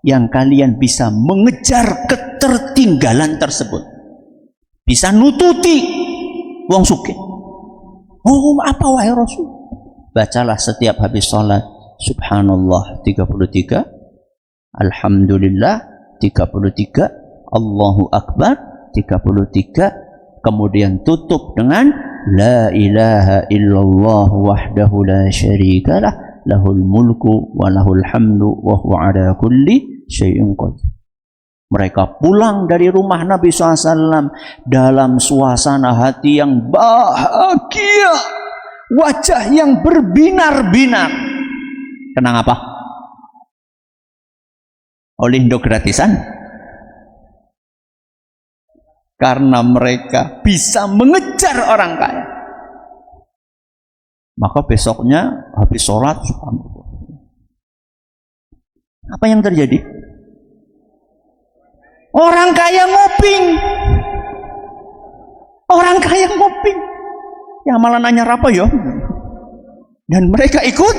yang kalian bisa mengejar ketertinggalan tersebut, bisa nututi wong sugih? Oh, apa wahai Rasul? Bacalah setiap habis sholat Subhanallah 33, Alhamdulillah 33, Allahu Akbar 33, kemudian tutup dengan La ilaha illallah wahdahu la syarikalah lahul mulku wa lahul hamdu wa huwa ala kulli syai'in qadir. Mereka pulang dari rumah Nabi SAW dalam suasana hati yang bahagia, wajah yang berbinar-binar. Kenang apa? Olindo gratisan. Karena mereka bisa mengejar orang kaya. Maka besoknya habis sholat, apa yang terjadi? Orang kaya ngoping. Orang kaya ngoping. Ya malah nanya apa ya? Dan mereka ikut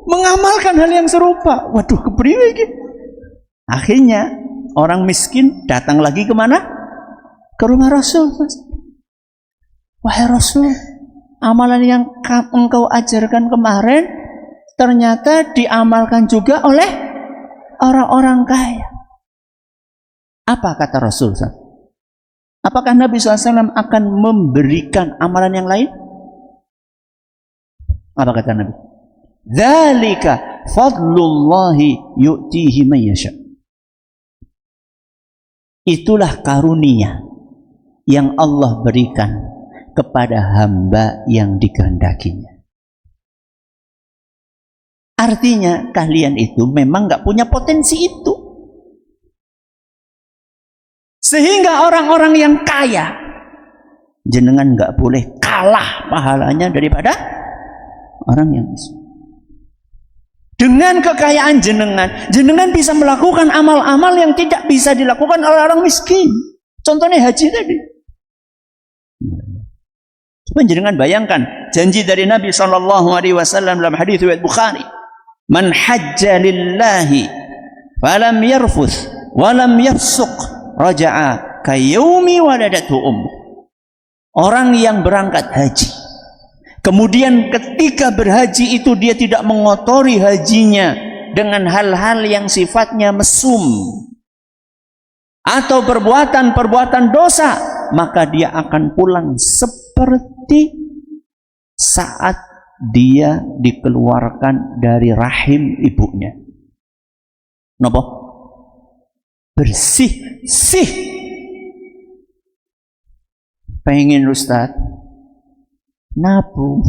mengamalkan hal yang serupa. Waduh, kepriwe iki. Akhirnya orang miskin datang lagi kemana? Ke rumah Rasul. Wahai Rasul, amalan yang engkau ajarkan kemarin ternyata diamalkan juga oleh orang-orang kaya. Apa kata Rasul? Apakah Nabi SAW akan memberikan amalan yang lain? Apa kata Nabi? Dzalika fadlullahi yu'tihi man yasha. Itulah karunia yang Allah berikan kepada hamba yang dikehendakinya. Artinya kalian itu memang nggak punya potensi itu. Sehingga orang-orang yang kaya, jenengan nggak boleh kalah pahalanya daripada orang yang miskin. Dengan kekayaan jenengan bisa melakukan amal-amal yang tidak bisa dilakukan oleh orang miskin. Contohnya haji tadi. Coba jenengan bayangkan janji dari Nabi SAW dalam hadis riwayat Bukhari. Man hajja lillahi falam yarfuth walam yafsuq raja'a kayaumi waladatu Orang yang berangkat haji, kemudian ketika berhaji itu dia tidak mengotori hajinya dengan hal-hal yang sifatnya mesum atau perbuatan-perbuatan dosa, maka dia akan pulang seperti saat dia dikeluarkan dari rahim ibunya. Napa? Bersih. Pengen Ustaz nabung.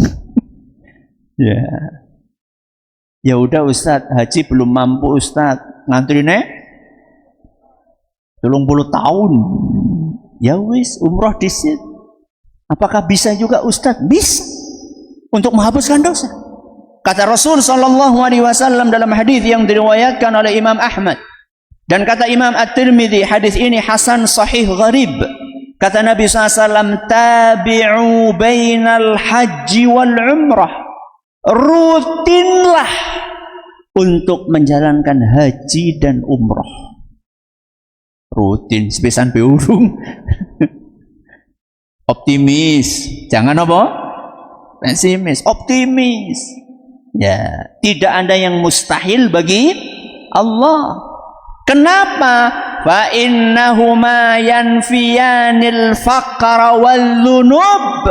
Ya udah Ustaz, haji belum mampu Ustaz. Ngantrine 30 tahun. Ya wis, umroh disit. Apakah bisa juga Ustaz? Bisa. Untuk menghapuskan dosa. Kata Rasul sallallahu alaihi wasallam dalam hadis yang diriwayatkan oleh Imam Ahmad dan kata Imam At-Tirmidzi, hadis ini hasan sahih gharib. Kata Nabi SAW, tabi'u bainal haji wal umrah. Rutinlah untuk menjalankan haji dan umrah. Rutin, sepisan beurung. Optimis. Jangan apa? Pesimis. Optimis. Ya, tidak ada yang mustahil bagi Allah. Kenapa? Fa innahuma yanfiyanil faqra wal dhunub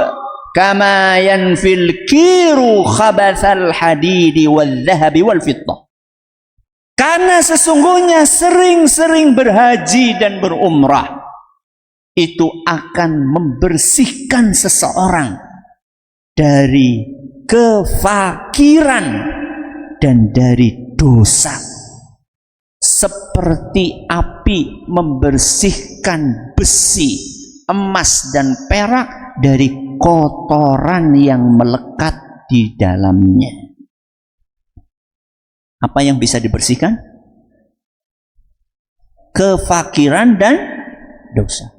kama yanfil kiru khabathal hadidi wal dhahabi wal fiddah. Karena sesungguhnya sering-sering berhaji dan berumrah itu akan membersihkan seseorang dari kefakiran dan dari dosa. Seperti api membersihkan besi, emas dan perak dari kotoran yang melekat di dalamnya. Apa yang bisa dibersihkan? Kefakiran dan dosa.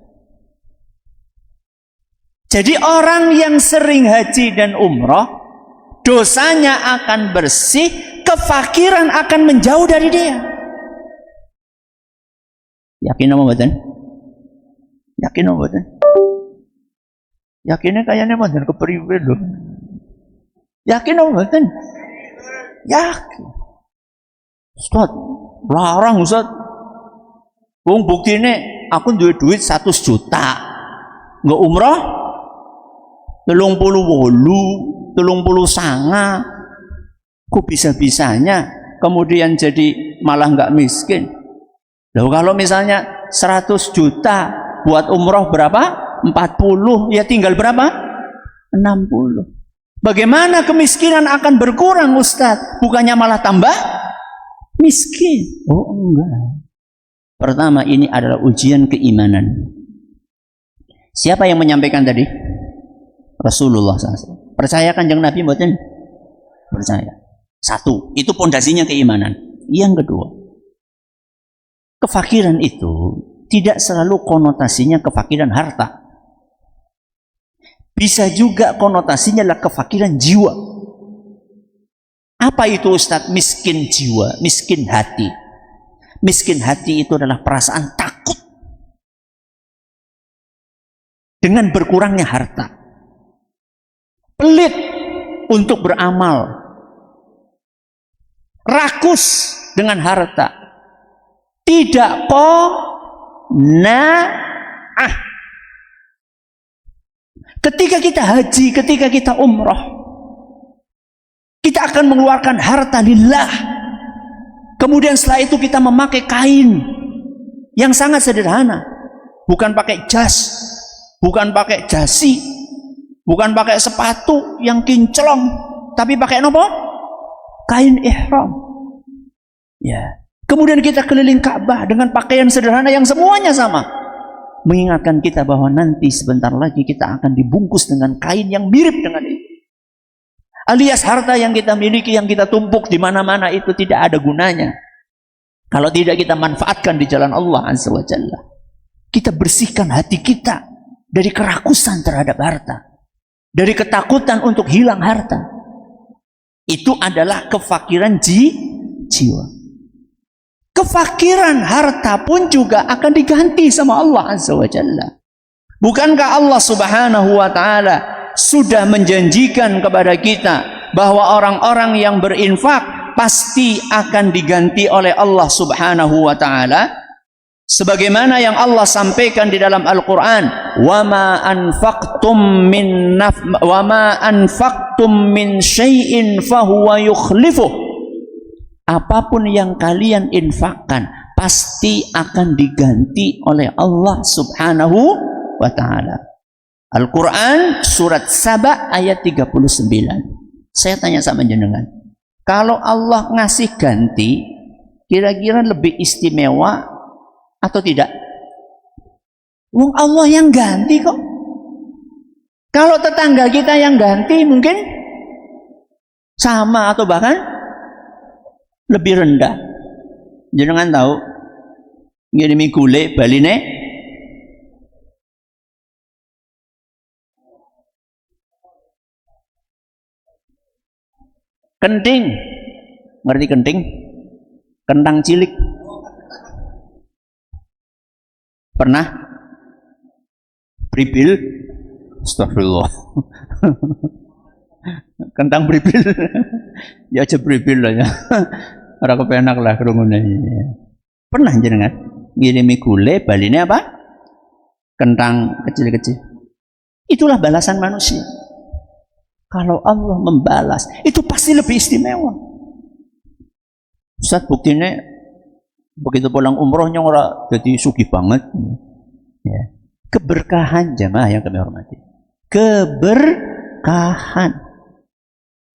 Jadi orang yang sering haji dan umrah, dosanya akan bersih, kefakiran akan menjauh dari dia. Yakin apa mboten? Yakin apa mboten? Yakinnya kayaknya mboten kepriwe lho. Yakin apa mboten? Yakin. Ustaz, larang Ustaz. Wong buktine aku duwe duit 100 juta. Nggo umroh 38, 39. Kok bisa-bisanya kemudian jadi malah enggak miskin? Loh, kalau misalnya 100 juta buat umroh berapa? 40, ya tinggal berapa? 60. Bagaimana kemiskinan akan berkurang Ustaz? Bukannya malah tambah miskin? Oh enggak. Pertama, ini adalah ujian keimanan. Siapa yang menyampaikan tadi? Rasulullah SAW. Percaya Kanjeng Nabi mboten? Percaya. Satu, itu pondasinya keimanan. Yang kedua, kefakiran itu tidak selalu konotasinya kefakiran harta. Bisa juga konotasinya adalah kefakiran jiwa. Apa itu Ustaz? Miskin jiwa, miskin hati. Miskin hati itu adalah perasaan takut dengan berkurangnya harta. Pelit untuk beramal. Rakus dengan harta. Tidak qanaah. Ketika kita haji, ketika kita umrah, kita akan mengeluarkan harta lillah. Kemudian setelah itu kita memakai kain yang sangat sederhana. Bukan pakai jas, bukan pakai jasi, bukan pakai sepatu yang kinclong, tapi pakai apa? Kain ihram. Ya. Kemudian kita keliling Ka'bah dengan pakaian sederhana yang semuanya sama. mengingatkan kita bahwa nanti sebentar lagi kita akan dibungkus dengan kain yang mirip dengan itu. Alias harta yang kita miliki, yang kita tumpuk di mana-mana itu tidak ada gunanya kalau tidak kita manfaatkan di jalan Allah Azza wa Jalla. Kita bersihkan hati kita dari kerakusan terhadap harta, dari ketakutan untuk hilang harta. Itu adalah kefakiran jiwa. Kefakiran harta pun juga akan diganti sama Allah Azza wa Jalla. Bukankah Allah Subhanahu wa Ta'ala sudah menjanjikan kepada kita bahwa orang-orang yang berinfak pasti akan diganti oleh Allah Subhanahu wa Ta'ala, sebagaimana yang Allah sampaikan di dalam Al-Qur'an, wa ma anfaqtum min syai'in fahuwa yukhlifuh. Apapun yang kalian infakkan pasti akan diganti oleh Allah Subhanahu wa Ta'ala. Al-Quran surat Saba ayat 39. Saya tanya sama jenengan, kalau Allah ngasih ganti, kira-kira lebih istimewa atau tidak? Wong Allah yang ganti kok. Kalau tetangga kita yang ganti mungkin sama atau bahkan lebih rendah. Jenengan tahu ngirimi gule baline kenting. Ngerti kenting? Kentang cilik. Pernah? Pribil? Astagfirullah. Kentang pribil. Ya aja pribil lah ya. Ora kepenak lah kerungune. Pernah jenengan ngirimi gule baline apa? Kentang kecil-kecil. Itulah balasan manusia. Kalau Allah membalas, itu pasti lebih istimewa. Ustaz, buktinya begitu pulang umrohnya ora jadi sugih banget. Ya. Keberkahan jamaah yang kami hormati. Keberkahan.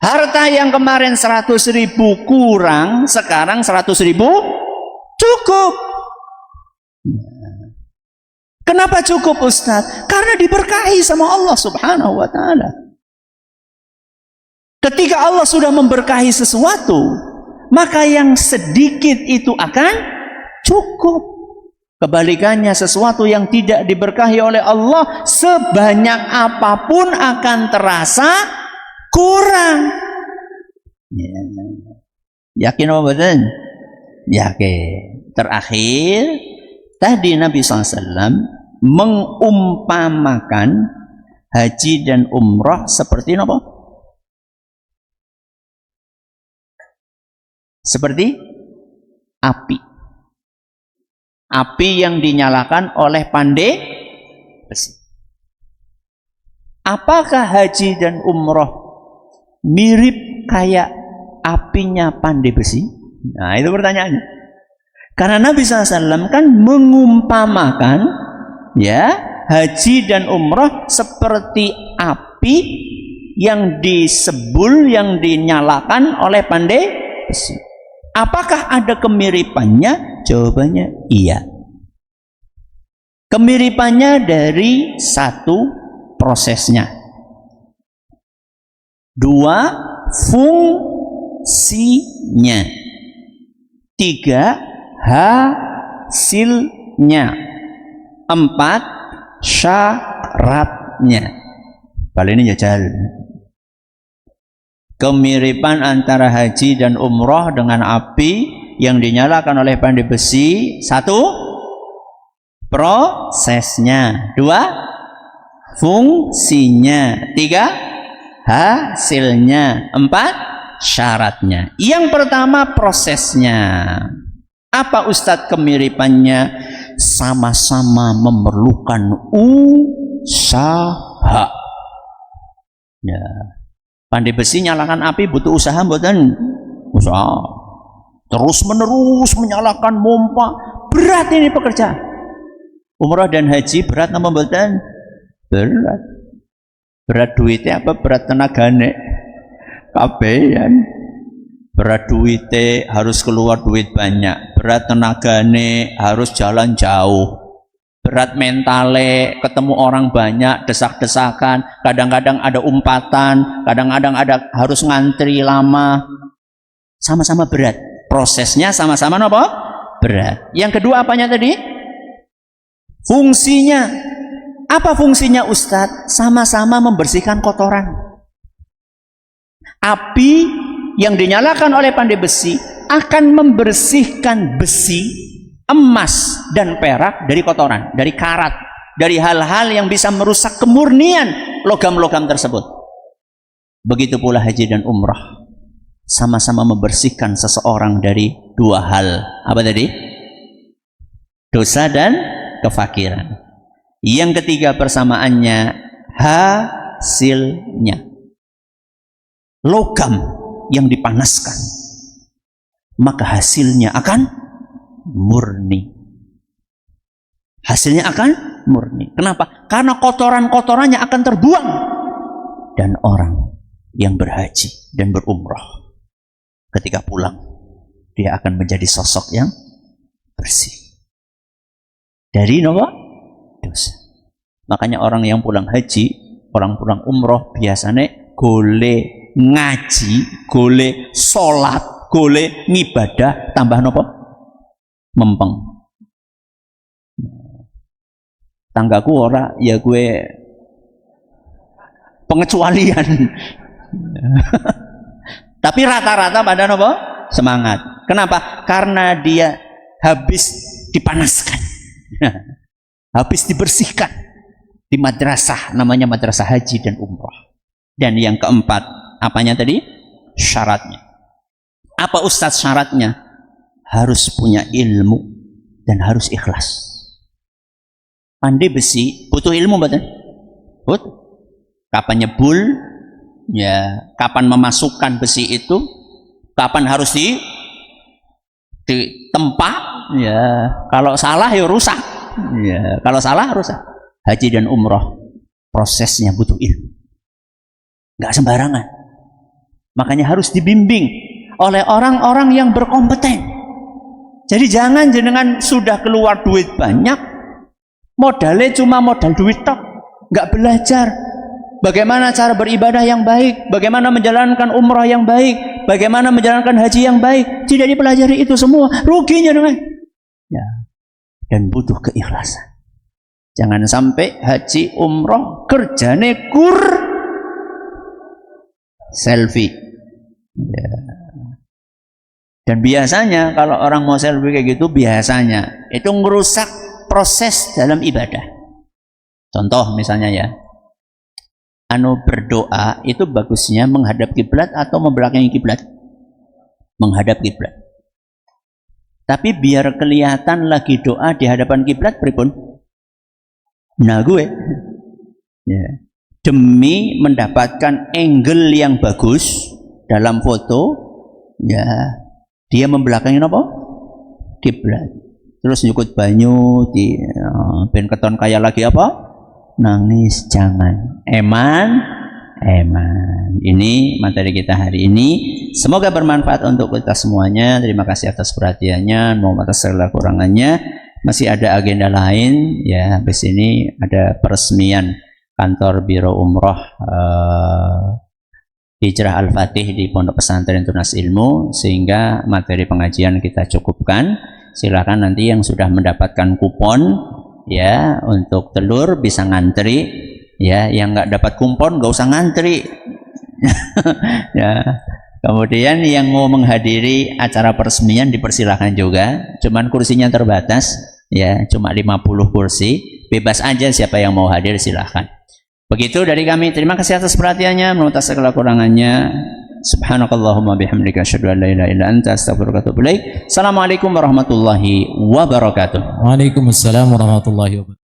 Harta yang kemarin 100.000 kurang, sekarang 100.000 cukup. Kenapa cukup Ustaz? Karena diberkahi sama Allah Subhanahu wa Ta'ala. Ketika Allah sudah memberkahi sesuatu, maka yang sedikit itu akan cukup. Kebalikannya, sesuatu yang tidak diberkahi oleh Allah, sebanyak apapun akan terasa kurang. Yakin apa betul? Yakin. Terakhir, tadi Nabi SAW mengumpamakan haji dan umrah seperti apa? Seperti api. Api yang dinyalakan oleh pandai besi. Apakah haji dan umrah mirip kayak apinya pandai besi? Nah, itu pertanyaannya. Karena Nabi SAW kan mengumpamakan ya haji dan umrah seperti api yang disebul, yang dinyalakan oleh pandai besi. Apakah ada kemiripannya? Jawabannya iya. Kemiripannya dari satu, prosesnya. Dua, fungsinya. Tiga, hasilnya. Empat, syaratnya. Kali ini jajal. Kemiripan antara haji dan umroh dengan api yang dinyalakan oleh pandai besi. Satu, prosesnya. Dua, fungsinya. Tiga, hasilnya. Empat, syaratnya. Yang pertama, prosesnya. Apa Ustadz kemiripannya? Sama-sama memerlukan usaha. Ya. Pandai besi nyalakan api butuh usaha, mboten? Usaha. Terus menerus menyalakan pompa. Berat ini pekerjaan. Umrah dan haji berat nama mboten? Berat. Berat duitnya apa? Berat tenagane. Kabehan. Berat duitnya harus keluar duit banyak. Berat tenagane harus jalan jauh. berat mentale, ketemu orang banyak, desak-desakan, kadang-kadang ada umpatan, kadang-kadang ada harus ngantri lama, sama-sama berat. Prosesnya sama-sama apa? Berat. Yang kedua apanya tadi? Fungsinya. Apa fungsinya Ustadz? Sama-sama membersihkan kotoran. Api yang dinyalakan oleh pandai besi akan membersihkan besi, emas dan perak dari kotoran, dari karat, dari hal-hal yang bisa merusak kemurnian logam-logam tersebut. Begitu pula haji dan umrah, sama-sama membersihkan seseorang dari dua hal. Apa tadi? Dosa dan kefakiran. Yang ketiga persamaannya hasilnya. Logam yang dipanaskan, maka hasilnya akan murni. Hasilnya akan murni. Kenapa? Karena kotoran-kotorannya akan terbuang. Dan orang yang berhaji dan berumrah, ketika pulang, dia akan menjadi sosok yang bersih dari dosa. Makanya orang yang pulang haji, orang pulang umroh biasanya gole ngaji, gole sholat, gole ngibadah, tambah mempeng. Tanggaku ora, ya gue pengecualian. Tapi rata-rata pada semangat. Kenapa? Karena dia habis dipanaskan, habis dibersihkan di madrasah, namanya madrasah haji dan umrah. Dan yang keempat, apanya tadi? Syaratnya. Apa Ustadz syaratnya? Harus punya ilmu dan harus ikhlas. Pandai besi butuh ilmu, betul? Butuh. Kapan nyebul, ya, kapan memasukkan besi itu, kapan harus ditempa, ya, kalau salah ya rusak, ya, kalau salah rusak. Haji dan umroh prosesnya butuh ilmu, nggak sembarangan. Makanya harus dibimbing oleh orang-orang yang berkompeten. Jadi jangan jenengan sudah keluar duit banyak, modalnya cuma modal duit tok, nggak belajar bagaimana cara beribadah yang baik, bagaimana menjalankan umrah yang baik, bagaimana menjalankan haji yang baik, tidak dipelajari itu semua, ruginya dengan. Ya. Dan butuh keikhlasan. Jangan sampai haji umrah kerjane selfie. Ya. Dan biasanya kalau orang mau selfie kayak gitu, biasanya itu ngerusak proses dalam ibadah. Contoh misalnya ya, berdoa itu bagusnya menghadap kiblat atau membelakangi kiblat? Menghadap kiblat. Tapi biar kelihatan lagi doa di hadapan kiblat pripun? Nah gue ya, demi mendapatkan angle yang bagus dalam foto, ya, dia membelakangi apa? Kiblat. Terus nyukut banyu di ben keton kaya lagi apa? Nangis. Jangan. Eman. Ini materi kita hari ini. Semoga bermanfaat untuk kita semuanya. Terima kasih atas perhatiannya. Mohon maaf atas segala kurangannya. Masih ada agenda lain ya. Habis ini ada peresmian kantor Biro Umroh Hijrah Al-Fatih di Pondok Pesantren Tunas Ilmu, sehingga materi pengajian kita cukupkan. Silakan nanti yang sudah mendapatkan kupon ya untuk telur bisa ngantri ya, yang nggak dapat kupon nggak usah ngantri. Ya. Kemudian yang mau menghadiri acara peresmian dipersilakan juga, cuman kursinya terbatas ya, cuma 50 kursi, bebas aja siapa yang mau hadir silahkan. Begitu dari kami, terima kasih atas perhatiannya, menurut segala kurangannya. Subhanakallahumma bihamdika asyhadu an la ilaha illa anta astaghfiruka wa atubu ilaik. Assalamualaikum warahmatullahi wabarakatuh. Waalaikumsalam warahmatullahi wabarakatuh.